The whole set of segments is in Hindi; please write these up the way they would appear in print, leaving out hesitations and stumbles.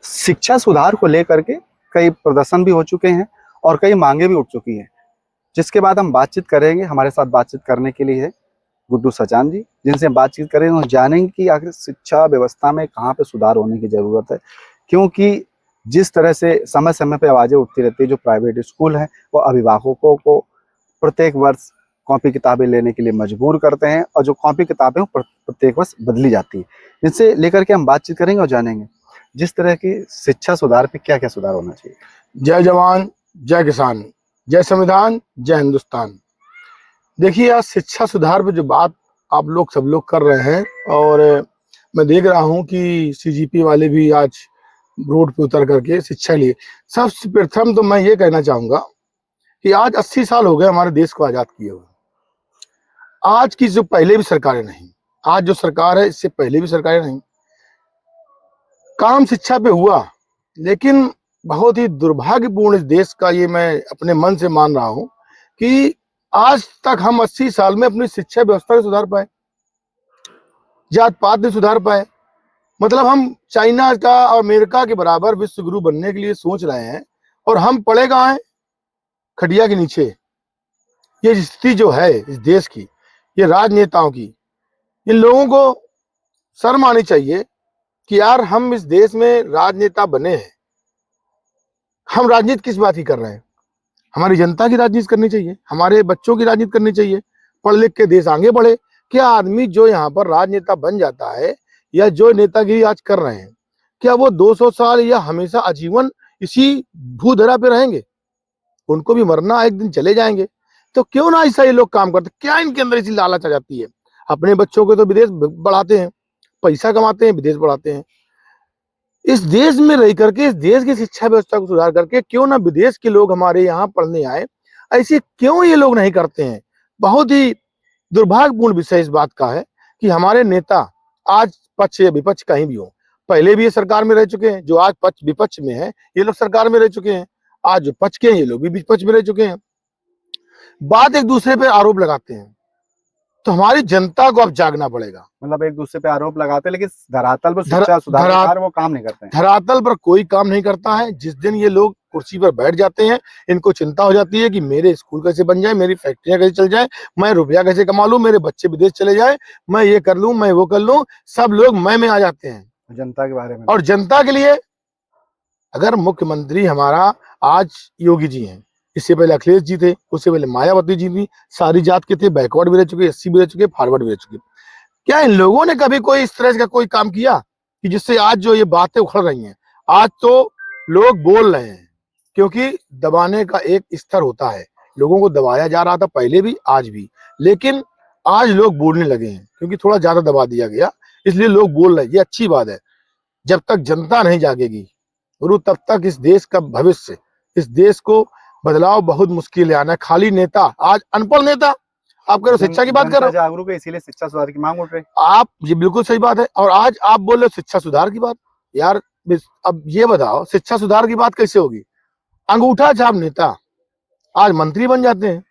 शिक्षा सुधार को लेकर के कई प्रदर्शन भी हो चुके हैं और कई मांगे भी उठ चुकी हैं, जिसके बाद हम बातचीत करेंगे। हमारे साथ बातचीत करने के लिए है गुड्डू सचान जी, जिनसे हम बातचीत करेंगे और जानेंगे कि आखिर शिक्षा व्यवस्था में कहाँ पे सुधार होने की ज़रूरत है। क्योंकि जिस तरह से समय समय पे आवाज़ें उठती रहती है, जो प्राइवेट स्कूल हैं वो अभिभावकों को प्रत्येक वर्ष कॉपी किताबें लेने के लिए मजबूर करते हैं और जो कॉपी किताबें हैं प्रत्येक वर्ष बदली जाती है। इनसे लेकर के हम बातचीत करेंगे और जानेंगे जिस तरह की शिक्षा सुधार पे क्या क्या सुधार होना चाहिए। जय जवान, जय किसान, जय संविधान, जय हिंदुस्तान। देखिए, आज शिक्षा सुधार पे जो बात आप लोग सब लोग कर रहे हैं, और मैं देख रहा हूं कि सीजीपी वाले भी आज रोड पे उतर करके शिक्षा लिए। सबसे प्रथम तो मैं ये कहना चाहूंगा कि आज 80 साल हो गए हमारे देश को आजाद किए हुए। आज की जो पहले भी सरकारें नहीं, आज जो सरकार है इससे पहले भी सरकारें नहीं, काम शिक्षा पे हुआ, लेकिन बहुत ही दुर्भाग्यपूर्ण इस देश का, ये मैं अपने मन से मान रहा हूं कि आज तक हम 80 साल में अपनी शिक्षा व्यवस्था नहीं सुधार पाए, जात पात नहीं सुधार पाए। मतलब हम चाइना का और अमेरिका के बराबर विश्व गुरु बनने के लिए सोच रहे हैं और हम पड़े कहाँ हैं? खटिया के नीचे। ये स्थिति जो है इस देश की, ये राजनेताओं की, इन लोगों को शर्म आनी चाहिए कि यार हम इस देश में राजनेता बने हैं, हम राजनीति किस बात की कर रहे हैं? हमारी जनता की राजनीति करनी चाहिए, हमारे बच्चों की राजनीति करनी चाहिए, पढ़ लिख के देश आगे बढ़े। क्या आदमी जो यहाँ पर राजनेता बन जाता है या जो नेतागिरी आज कर रहे हैं, क्या वो 200 साल या हमेशा आजीवन इसी भूधरा पे रहेंगे? उनको भी मरना, एक दिन चले जाएंगे। तो क्यों ना ऐसा ये लोग काम करते? क्या इनके अंदर इसी लालच आ जाती है? अपने बच्चों को तो विदेश बढ़ाते हैं, पैसा कमाते हैं, विदेश बढ़ाते हैं। इस देश में रह करके, इस देश की शिक्षा व्यवस्था को सुधार करके क्यों ना विदेश के लोग हमारे यहाँ पढ़ने आए? ऐसे क्यों ये लोग नहीं करते हैं? बहुत ही दुर्भाग्यपूर्ण विषय इस बात का है कि हमारे नेता आज पक्ष या विपक्ष कहीं भी हो, पहले भी ये सरकार में रह चुके हैं। जो आज पक्ष विपक्ष में है ये लोग सरकार में रह चुके हैं, आज जो पक्ष के हैं ये लोग भी विपक्ष में रह चुके हैं। बात एक दूसरे पे आरोप लगाते हैं, तो हमारी जनता को अब जागना पड़ेगा। मतलब एक दूसरे पे आरोप लगाते हैं, लेकिन धरातल पर शिक्षा सुधार वो काम नहीं करते हैं। धरातल पर कोई काम नहीं करता है। जिस दिन ये लोग कुर्सी पर बैठ जाते हैं, इनको चिंता हो जाती है कि मेरे स्कूल कैसे बन जाए, मेरी फैक्ट्रियां कैसे चल जाए, मैं रुपया कैसे कमा लूं, मेरे बच्चे विदेश चले जाए, मैं ये कर लूं, मैं वो कर लूं। सब लोग मैं में आ जाते हैं जनता के बारे में। और जनता के लिए अगर मुख्यमंत्री हमारा आज योगी जी हैं, इससे पहले अखिलेश जी थे, उससे पहले मायावती जी थी, सारी जात के थे, बैकवर्ड भी रह चुके, एससी भी रह चुके, फॉरवर्ड भी रह चुके। क्या इन लोगों ने कभी कोई इस तरह का कोई काम किया कि जिससे आज जो ये बातें उखड़ रही हैं? आज तो लोग बोल रहे हैं, क्योंकि दबाने का एक स्तर होता है। लोगों को दबाया जा रहा था पहले भी, आज भी, लेकिन आज लोग बोलने लगे हैं क्योंकि थोड़ा ज्यादा दबा दिया गया, इसलिए लोग बोल रहे हैं। ये अच्छी बात है। जब तक जनता नहीं जागेगी गुरु, तब तक इस देश का भविष्य, इस देश को बदलाव बहुत मुश्किल है आना। खाली नेता, आज अनपढ़ नेता, आप कह रहे हो शिक्षा की बात कर रहे हो, जागरूक है इसीलिए शिक्षा सुधार की मांग उठ रही है। आप, ये बिल्कुल सही बात है। और आज आप बोल रहे हो शिक्षा सुधार की बात। यार अब ये बताओ, शिक्षा सुधार की बात कैसे होगी? अंगूठा छाप नेता आज मंत्री बन जाते हैं,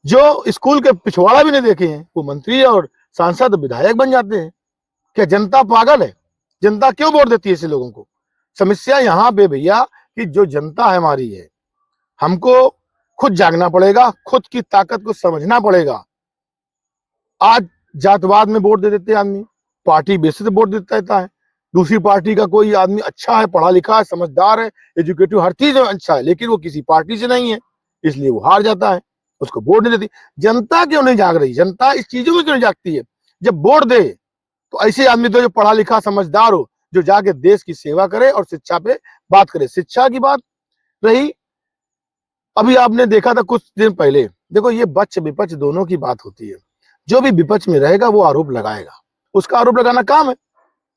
जो स्कूल के पिछवाड़ा भी नहीं देखे हैं वो मंत्री और सांसद विधायक बन जाते हैं। क्या जनता पागल है? जनता क्यों वोट देती है ऐसे लोगों को? समस्या यहाँ पे भैया कि जो जनता है हमारी है, हमको खुद जागना पड़ेगा, खुद की ताकत को समझना पड़ेगा। आज जातवाद में वोट दे देते हैं आदमी, पार्टी बेसिस पे वोट देता रहता है। दूसरी पार्टी का कोई आदमी अच्छा है, पढ़ा लिखा है, समझदार है, एजुकेटिव, हर चीज अच्छा है, लेकिन वो किसी पार्टी से नहीं है, इसलिए वो हार जाता है, उसको वोट नहीं देती। जनता क्यों नहीं जाग रही? जनता इस चीजों में क्यों नहीं जागती है? जब वोट दे तो ऐसे आदमी तो जो पढ़ा लिखा समझदार हो, जो जाके देश की सेवा करे और शिक्षा पे बात करे। शिक्षा की बात रही, अभी आपने देखा था कुछ दिन पहले, देखो ये पक्ष विपक्ष दोनों की बात होती है। जो भी विपक्ष में रहेगा वो आरोप लगाएगा, उसका आरोप लगाना काम है,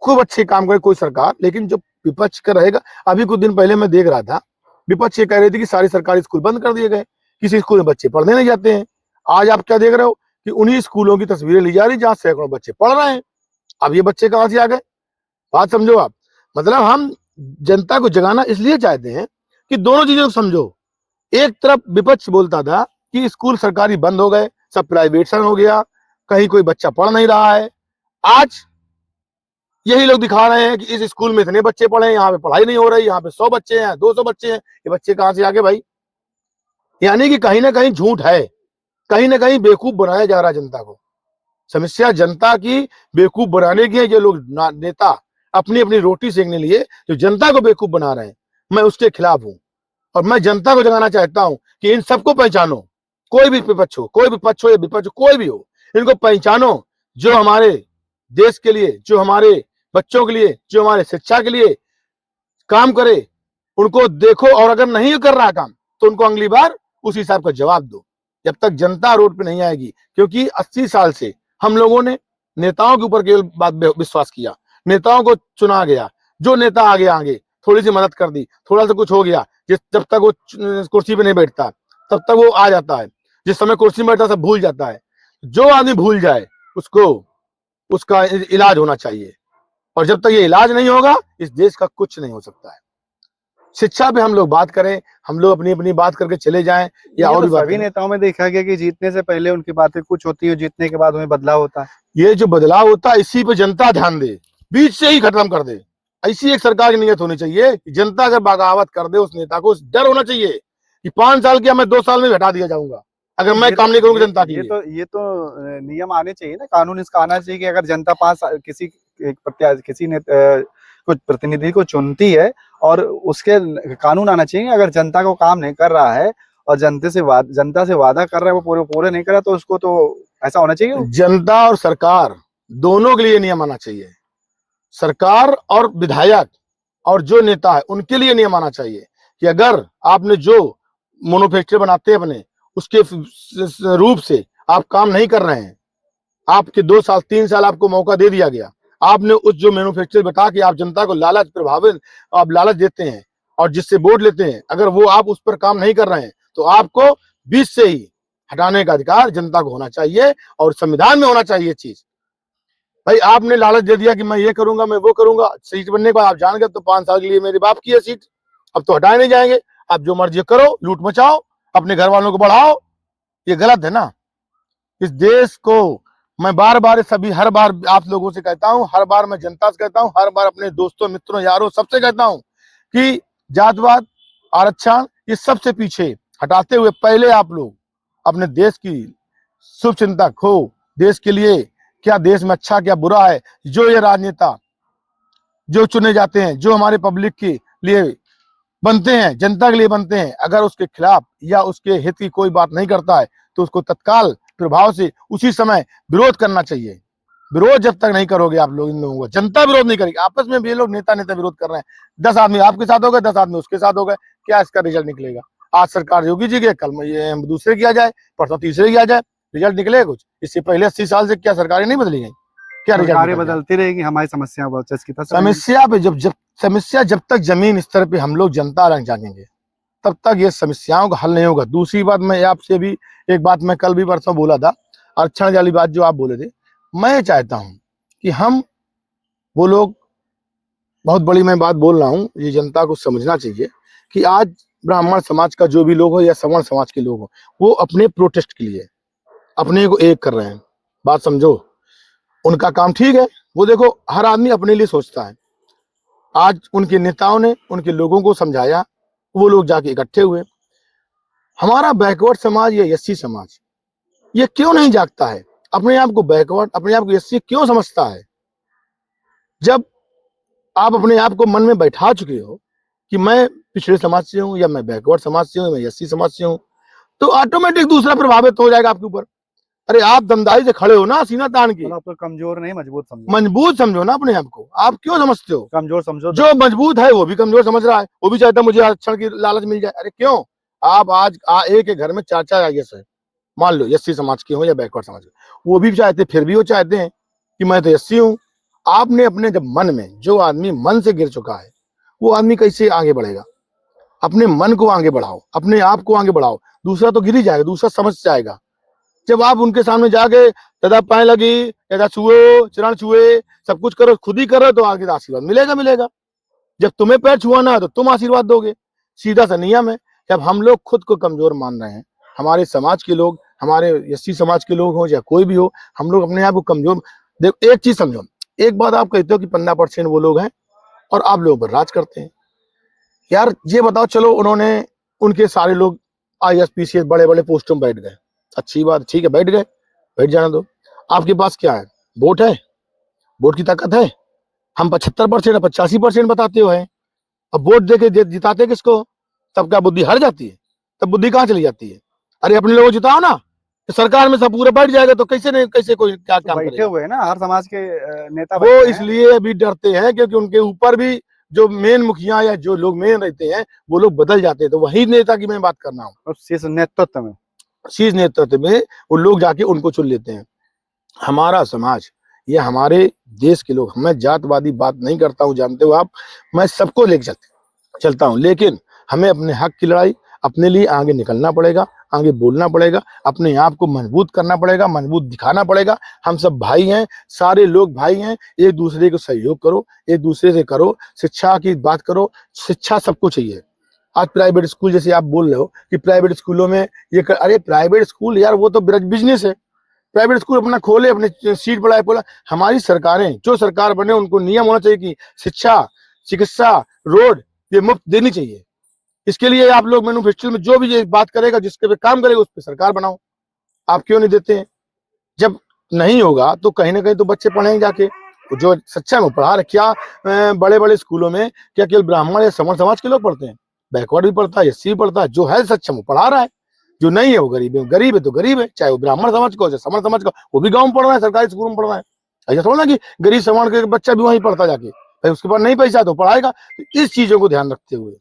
खूब अच्छे काम करे कोई सरकार। लेकिन जो विपक्ष का रहेगा, अभी कुछ दिन पहले मैं देख रहा था, विपक्ष ये कह रही थी कि सारे सरकारी स्कूल बंद कर दिए गए, किसी स्कूल में बच्चे पढ़ने नहीं जाते हैं। आज आप क्या देख रहे हो कि उन्हीं स्कूलों की तस्वीरें ली जा रही जहां सैकड़ों बच्चे पढ़ रहे हैं। अब ये बच्चे कहां से आ गए? बात समझो आप। मतलब हम जनता को जगाना इसलिए चाहते हैं कि दोनों चीजों को समझो। एक तरफ विपक्ष बोलता था कि स्कूल सरकारी बंद हो गए, सब प्राइवेट हो गया, कहीं कोई बच्चा पढ़ नहीं रहा है। आज यही लोग दिखा रहे हैं कि इस स्कूल में इतने बच्चे पढ़े हैं, यहाँ पे पढ़ाई नहीं हो रही, यहाँ पे 100 बच्चे हैं, 200 बच्चे हैं, ये बच्चे कहाँ से आगे भाई? यानी कि कहीं ना कहीं झूठ है, कहीं ना कहीं बेवकूफ बनाया जा रहा है जनता को। समस्या जनता की बेवकूफ बनाने की है। ये लोग नेता अपनी अपनी रोटी सेकने लिए जो जनता को बेवकूफ बना रहे हैं, मैं उसके खिलाफ हूं। और मैं जनता को जगाना चाहता हूं कि इन सबको पहचानो, कोई भी विपक्ष हो, कोई भी पक्ष हो या विपक्ष हो, कोई भी हो, इनको पहचानो। जो हमारे देश के लिए, जो हमारे बच्चों के लिए, जो हमारे शिक्षा के लिए काम करे, उनको देखो। और अगर नहीं कर रहा काम तो उनको अगली बार उस हिसाब का जवाब दो, जब तक जनता रोड पे नहीं आएगी। क्योंकि 80 साल से हम लोगों ने नेताओं के ऊपर केवल बात विश्वास किया, नेताओं को चुना गया, जो नेता आगे आगे थोड़ी सी मदद कर दी, थोड़ा सा कुछ हो गया, जब तक वो कुर्सी पे नहीं बैठता तब तक वो आ जाता है, जिस समय कुर्सी में बैठता सब भूल जाता है। जो आदमी भूल जाए उसको उसका इलाज होना चाहिए, और जब तक ये इलाज नहीं होगा इस देश का कुछ नहीं हो सकता है। शिक्षा पे हम लोग बात करें, हम लोग अपनी अपनी बात करके चले जाएं, या और तो सभी नेताओं में देखा गया कि जीतने से पहले उनकी बातें कुछ होती है, जीतने के बाद उन्हें बदलाव होता है। ये जो बदलाव होता है इसी पे जनता ध्यान दे, बीच से ही खत्म कर दे। ऐसी एक सरकार की नीयत होनी चाहिए कि जनता अगर बगावत कर दे, उस नेता को डर होना चाहिए कि 5 साल किया मैं 2 साल में हटा दिया जाऊंगा अगर मैं काम नहीं करूंगा जनता के लिए। ये तो नियम आने चाहिए ना, कानून इसका आना चाहिए कि अगर जनता 5 साल किसी ने कुछ प्रतिनिधि को चुनती है और उसके कानून आना चाहिए, अगर जनता को काम नहीं कर रहा है और जनता से वादा कर रहा है वो पूरे नहीं कर रहा, तो उसको तो ऐसा होना चाहिए। जनता और सरकार दोनों के लिए नियम आना चाहिए। सरकार और विधायक और जो नेता है उनके लिए नियम आना चाहिए कि अगर आपने जो मैन्युफैक्चर बनाते हैं अपने, उसके रूप से आप काम नहीं कर रहे हैं, आपके 2 साल 3 साल आपको मौका दे दिया गया, आपने उस जो मैन्युफैक्चर बता के आप जनता को लालच प्रभावित, आप लालच देते हैं और जिससे वोट लेते हैं, अगर वो आप उस पर काम नहीं कर रहे हैं तो आपको बीच से ही हटाने का अधिकार जनता को होना चाहिए, और संविधान में होना चाहिए चीज। भाई आपने लालच दे दिया कि मैं ये करूंगा, मैं वो करूंगा, सीट बनने के बाद आप जान गए तो 5 साल के लिए मेरे बाप की है सीट, अब तो हटाए नहीं जाएंगे, आप जो मर्जी करो, लूट मचाओ, अपने घर वालों को बढ़ाओ, ये गलत है ना। इस देश को मैं बार बार सभी हर बार आप लोगों से कहता हूं, हर बार मैं जनता से कहता हूं, हर बार अपने दोस्तों मित्रों यारों सबसे कहता हूं कि जातवाद आरक्षण ये सबसे पीछे हटाते हुए पहले आप लोग अपने देश की शुभ चिंतक हो, देश के लिए क्या देश में अच्छा क्या बुरा है, जो ये राजनेता जो चुने जाते हैं, जो हमारे पब्लिक के लिए बनते हैं, जनता के लिए बनते हैं, अगर उसके खिलाफ या उसके हित की कोई बात नहीं करता है तो उसको तत्काल प्रभाव से उसी समय विरोध करना चाहिए। विरोध जब तक नहीं करोगे आप लोग, इन लोगों को जनता विरोध नहीं करेगी, आपस में भी लोग नेता विरोध कर रहे हैं, 10 आदमी आपके साथ हो गए, 10 आदमी उसके साथ हो गए, क्या इसका रिजल्ट निकलेगा? आज सरकार योगी जी के, कल में ये दूसरे किया जाए, परसों तीसरे किया जाए, रिजल्ट निकलेगा कुछ? इससे पहले 80 साल से क्या सरकारें नहीं बदली गई? क्या रिजल्ट बदलती रहेगी, हमारी समस्या समस्या जब तक जमीन स्तर पे हम लोग जनता रंग जानेंगे तब तक ये समस्याओं का हल नहीं होगा। दूसरी बात, मैं आपसे भी एक बात मैं कल भी परसों बोला था, आरक्षण वाली बात जो आप बोले थे, मैं चाहता हूं कि हम वो लोग, बहुत बड़ी मैं बात बोल रहा हूं, ये जनता को समझना चाहिए कि आज ब्राह्मण समाज का जो भी लोग हो या सवर्ण समाज के लोग हो, वो अपने प्रोटेस्ट के लिए अपने को एक कर रहे हैं। बात समझो, उनका काम ठीक है, वो देखो हर आदमी अपने लिए सोचता है। आज उनके नेताओं ने उनके लोगों को समझाया, वो लोग जाके इकट्ठे हुए। हमारा बैकवर्ड समाज या एससी समाज ये क्यों नहीं जागता है, अपने आप को बैकवर्ड, अपने आप को एससी क्यों समझता है? जब आप अपने आप को मन में बैठा चुके हो कि मैं पिछड़े समाज से हूं या मैं बैकवर्ड समाज से हूं, मैं एससी समाज से हूं, तो ऑटोमेटिक दूसरा प्रभावित हो जाएगा आपके ऊपर। अरे आप दमदारी से खड़े हो ना, सीना तान के, आप तो कमजोर नहीं मजबूत समझो ना अपने आप को। आप क्यों समझते हो कमजोर? समझो जो मजबूत है वो भी कमजोर समझ रहा है, वो भी चाहता है मुझे आरक्षण की लालच मिल जाए। अरे क्यों? आप आज एक घर में 4 आईएएस है, मान लो एससी समाज के हो या बैकवर्ड समाज के, वो भी चाहते, फिर भी वो चाहते हैं कि मैं तो एससी हूँ। आपने अपने जब मन में, जो आदमी मन से गिर चुका है वो आदमी कैसे आगे बढ़ेगा? अपने मन को आगे बढ़ाओ, अपने आप को आगे बढ़ाओ, दूसरा तो गिर ही जाएगा, दूसरा समझ जाएगा। जब आप उनके सामने जाके दादा पाए लगी, दादा छुए, चरण छुए, सब कुछ करो, खुद ही करो, तो आगे आशीर्वाद मिलेगा। जब तुम्हें पैर छुआना है तो तुम आशीर्वाद दोगे, सीधा सा नियम है। जब हम लोग खुद को कमजोर मान रहे हैं, हमारे समाज के लोग, हमारे एससी समाज के लोग हो या कोई भी हो, हम लोग अपने आप को कमजोर। देखो एक चीज समझो, एक बात आप कहते हो कि 15% वो लोग हैं और आप लोगों पर राज करते हैं। यार ये बताओ, चलो उन्होंने उनके सारे लोग IAS PCS बड़े बड़े पोस्टों में बैठ गए, अच्छी बात, ठीक है, बैठ गए, बैठ जाने दो। आपके पास क्या है? वोट है, वोट की ताकत है। हम 75% 85% बताते हुए हैं, अब वोट दे के जिताते किसको? तब क्या बुद्धि हर जाती है? तब बुद्धि कहाँ चली जाती है? अरे अपने लोगों को जिताओ ना, तो सरकार में सब पूरा बैठ जाएगा तो कैसे नहीं, कैसे कोई क्या तो काम बैठे करेगा? हुए हैं ना, हर समाज के नेता वो बैठे हैं। इसलिए अभी डरते हैं क्योंकि उनके ऊपर भी जो मेन मुखिया या जो लोग मेन रहते हैं वो लोग बदल जाते हैं। तो वही नेता की मैं बात करना हूँ, और शीर्ष नेतृत्व में शीर्ष नेतृत्व में वो लोग जाके उनको चुन लेते हैं। हमारा समाज, ये हमारे देश के लोग, मैं जातवादी बात नहीं करता हूँ, जानते हो आप, मैं सबको लेके चलता हूँ, लेकिन हमें अपने हक की लड़ाई अपने लिए आगे निकलना पड़ेगा, आगे बोलना पड़ेगा, अपने आप को मजबूत करना पड़ेगा, मजबूत दिखाना पड़ेगा। हम सब भाई हैं, सारे लोग भाई हैं, एक दूसरे को सहयोग करो, एक दूसरे से करो, शिक्षा की बात करो, शिक्षा सबको चाहिए। आज प्राइवेट स्कूल जैसे आप बोल रहे हो कि प्राइवेट स्कूलों में अरे प्राइवेट स्कूल यार वो तो बिजनेस है। प्राइवेट स्कूल अपना खोले, अपने सीट बढ़ाए, बोला हमारी सरकारें, जो सरकार बने उनको नियम होना चाहिए कि शिक्षा, चिकित्सा, रोड ये मुफ्त देनी चाहिए। इसके लिए आप लोग मैन्युफैक्चरिंग में जो भी ये बात करेगा, जिसके पे काम करेगा, उस पर सरकार बनाओ। आप क्यों नहीं देते हैं? जब नहीं होगा तो कहीं ना कहीं तो बच्चे पढ़ेंगे जाके, जो सच्चा में पढ़ा रहे। क्या बड़े बड़े स्कूलों में क्या केवल ब्राह्मण या समण समाज के लोग पढ़ते हैं? बैकवर्ड भी पढ़ता है, SC भी पढ़ता है। जो है सच्चा वो पढ़ा रहा है, जो नहीं है वो गरीब है। गरीब है तो गरीब है, चाहे वो ब्राह्मण समाज का हो चाहे समण समाज का, वो भी गाँव में पढ़ रहा है, सरकारी स्कूल में पढ़ रहा है। ऐसा थोड़ा ना कि गरीब समाज का बच्चा भी वहीं पढ़ता जाके, भाई उसके पास नहीं पैसा तो पढ़ाएगा। तो इस चीजों को ध्यान रखते हुए,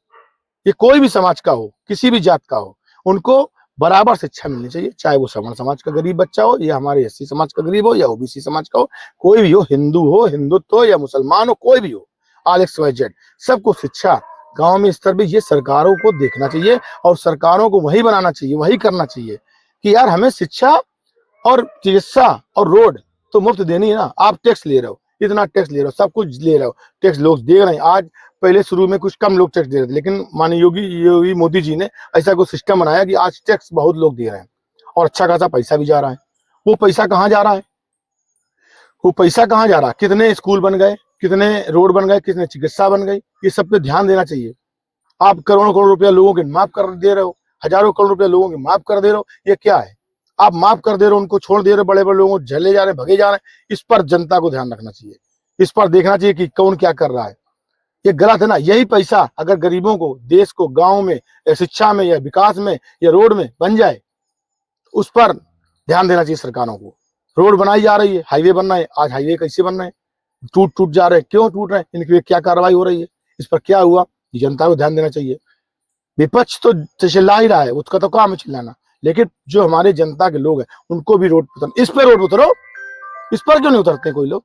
ये कोई भी समाज का हो, किसी भी जात का हो, उनको बराबर शिक्षा मिलनी चाहिए, चाहे वो सवर्ण समाज का गरीब बच्चा हो या हमारे SC समाज का गरीब हो या OBC समाज का हो, कोई भी हो, हिंदू हो, हिंदुत्व हो या मुसलमान हो, कोई भी हो, RXYZ, सबको शिक्षा गांव में स्तर पे ये सरकारों को देखना चाहिए और सरकारों को वही बनाना चाहिए, वही करना चाहिए कि यार हमें शिक्षा और चिकित्सा और रोड तो मुफ्त देनी है ना। आप टैक्स ले रहे हो, इतना टैक्स ले रहे हो, सब कुछ ले रहे हो, टैक्स लोग दे रहे हैं। आज पहले शुरू में कुछ कम लोग टैक्स दे रहे थे, लेकिन माननीय योगी मोदी जी ने ऐसा कुछ सिस्टम बनाया कि आज टैक्स बहुत लोग दे रहे हैं और अच्छा खासा पैसा भी जा रहा है। वो पैसा कहाँ जा रहा है? वो पैसा कहाँ जा रहा है? कितने स्कूल बन गए, कितने रोड बन गए, कितने चिकित्सा बन गई, ये सब पे ध्यान देना चाहिए। आप करोड़ों करोड़ रुपया लोगों के माफ कर दे रहे हो, हजारों करोड़ रुपया लोगों के माफ कर दे रहे हो, ये क्या है? आप माफ कर दे रहे हो, उनको छोड़ दे रहे हो, बड़े बड़े लोगों को झले जा रहे हैं, भगे जा रहे हैं। इस पर जनता को ध्यान रखना चाहिए, इस पर देखना चाहिए कि कौन क्या कर रहा है। ये गलत है ना। यही पैसा अगर गरीबों को, देश को, गांव में या शिक्षा में या विकास में या रोड में बन जाए, उस पर ध्यान देना चाहिए सरकारों को। रोड बनाई जा रही है, हाईवे बन रहा है, आज हाईवे कैसे बन रहे हैं? टूट टूट जा रहे हैं, क्यों टूट रहे हैं? इनकी क्या कार्रवाई हो रही है? इस पर क्या हुआ? जनता को ध्यान देना चाहिए। विपक्ष तो चिल्ला ही रहा है, उसका तो काम है चिल्लाना, लेकिन जो हमारे जनता के लोग हैं उनको भी रोड पर, इस पे रोड उतरो। इस पर क्यों नहीं उतरते कोई लोग?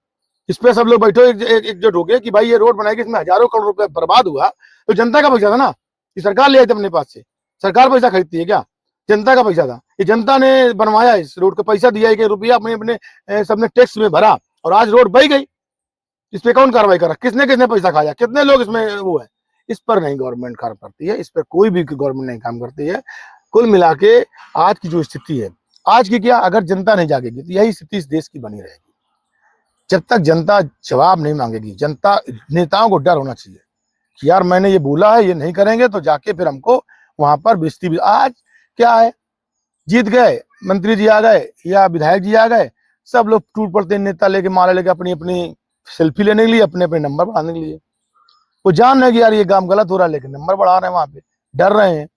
इस पे सब लोग बैठो एकजुट हो गए कि भाई ये रोड बनाएगी, इसमें हजारों करोड़ रुपए बर्बाद हुआ, तो जनता का पैसा था ना, ये सरकार ले आई थी अपने पास से। सरकार पैसा खरीदती है क्या? जनता का पैसा था, ये जनता ने बनवाया, इस रोड का पैसा दिया, एक रुपया अपने अपने सबने टैक्स में भरा और आज रोड बह गई। इस पे कौन कार्रवाई कर रहा? किसने किसने पैसा खाया? कितने लोग इसमें वो है? इस पर नहीं गवर्नमेंट काम करती है, इस पर कोई भी गवर्नमेंट नहीं काम करती है। कुल मिला के आज की जो स्थिति है, आज की क्या, अगर जनता नहीं जागेगी तो यही स्थिति इस देश की बनी रहेगी। जब तक जनता जवाब नहीं मांगेगी, जनता, नेताओं को डर होना चाहिए कि यार मैंने ये बोला है, ये नहीं करेंगे तो जाके फिर हमको वहां पर बेइज्जती भी। आज क्या है, जीत गए, मंत्री जी आ गए या विधायक जी आ गए, सब लोग टूट पड़ते हैं, नेता लेके, माला लेके अपनी अपनी सेल्फी लेने के लिए, अपने अपने नंबर बढ़ाने के लिए। वो जान रहे हैं कि यार ये काम गलत हो रहा है, लेकिन नंबर बढ़ा रहे हैं, वहां पे डर रहे हैं।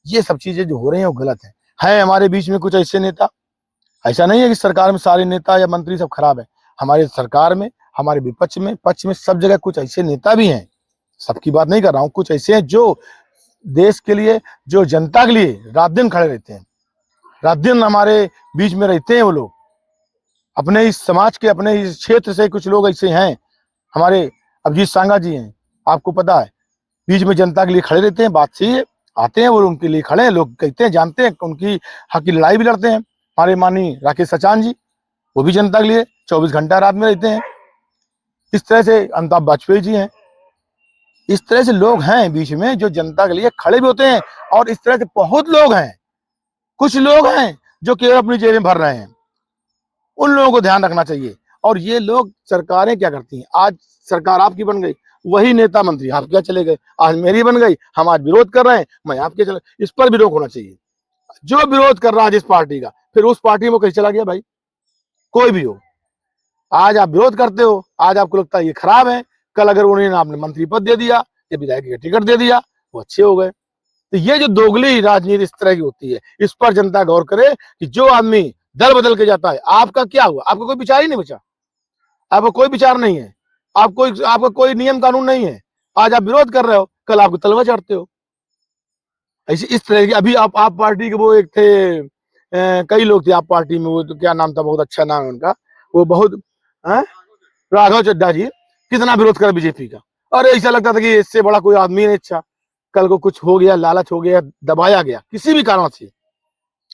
ये सब चीजें जो हो रही हैं वो गलत है हमारे बीच में कुछ ऐसे नेता, ऐसा नहीं है कि सरकार में सारे नेता या मंत्री सब खराब है। हमारे सरकार में, हमारे विपक्ष में, पक्ष में, सब जगह कुछ ऐसे नेता भी हैं, सबकी बात नहीं कर रहा हूँ, कुछ ऐसे हैं जो देश के लिए, जो जनता के लिए रात दिन खड़े रहते हैं, रात दिन हमारे बीच में रहते हैं। वो लोग अपने इस समाज के, अपने इस क्षेत्र से कुछ लोग ऐसे हैं। हमारे अभिजीत सांगा जी हैं, आपको पता है, बीच में जनता के लिए खड़े रहते हैं। बात सही है, आते हैं वो उनके लिए खड़े हैं, लोग कहते हैं, जानते हैं, उनकी हक की लड़ाई भी लड़ते हैं। हमारे माननीय राकेश सचान जी, वो भी जनता के लिए 24 घंटा रात में रहते हैं। इस तरह से अमिताभ वाजपेयी जी हैं। इस तरह से लोग हैं बीच में जो जनता के लिए खड़े भी होते हैं, और इस तरह से बहुत लोग हैं। कुछ लोग हैं जो केवल अपनी जेबें भर रहे हैं, उन लोगों को ध्यान रखना चाहिए। और ये लोग सरकारें क्या करती हैं, आज सरकार आपकी बन गई, वही नेता मंत्री आपके यहाँ चले गए, आज मेरी बन गई, हम आज विरोध कर रहे हैं, मैं आपके चले, इस पर भी रोक होना चाहिए। जो विरोध कर रहा है जिस पार्टी का, फिर उस पार्टी में कहीं चला गया भाई, कोई भी हो, आज आप विरोध करते हो, आज आपको लगता है ये खराब है, कल अगर उन्हें आपने मंत्री पद दे दिया या विधायक का टिकट दे दिया, वो अच्छे हो गए। तो ये जो दोगली राजनीति इस तरह की होती है, इस पर जनता गौर करे कि जो आदमी दल बदल के जाता है, आपका क्या हुआ, आपका कोई विचार ही नहीं बचा, आपका कोई विचार नहीं है, आपका कोई नियम कानून नहीं है, आज आप विरोध कर रहे हो, कल आपको तलवा चढ़ते हो। ऐसे इस तरह की अभी आप पार्टी के वो एक थे, कई लोग थे आप पार्टी में, वो तो क्या नाम था, बहुत अच्छा नाम है उनका, वो बहुत राघव चड्ढा जी, कितना विरोध करा बीजेपी का, और ऐसा लगता था कि इससे बड़ा कोई आदमी नहीं, अच्छा कल को कुछ हो गया, लालच हो गया, दबाया गया किसी भी कारण से,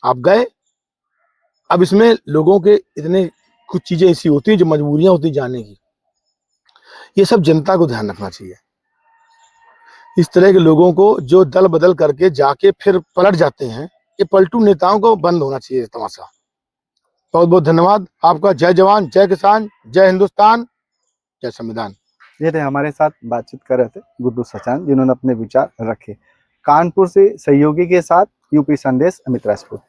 आप गए। अब इसमें लोगों के इतने कुछ चीजें ऐसी होती हैं जो मजबूरियां होती जाने की, ये सब जनता को ध्यान रखना चाहिए। इस तरह के लोगों को जो दल बदल करके जाके फिर पलट जाते हैं, ये पलटू नेताओं को बंद होना चाहिए तमाशा। बहुत बहुत धन्यवाद आपका। जय जवान, जय किसान, जय हिंदुस्तान, जय संविधान। ये थे हमारे साथ बातचीत कर रहे थे गुड्डू सचान, जिन्होंने अपने विचार रखे। कानपुर से सहयोगी के साथ यूपी संदेश, अमित राजपूत।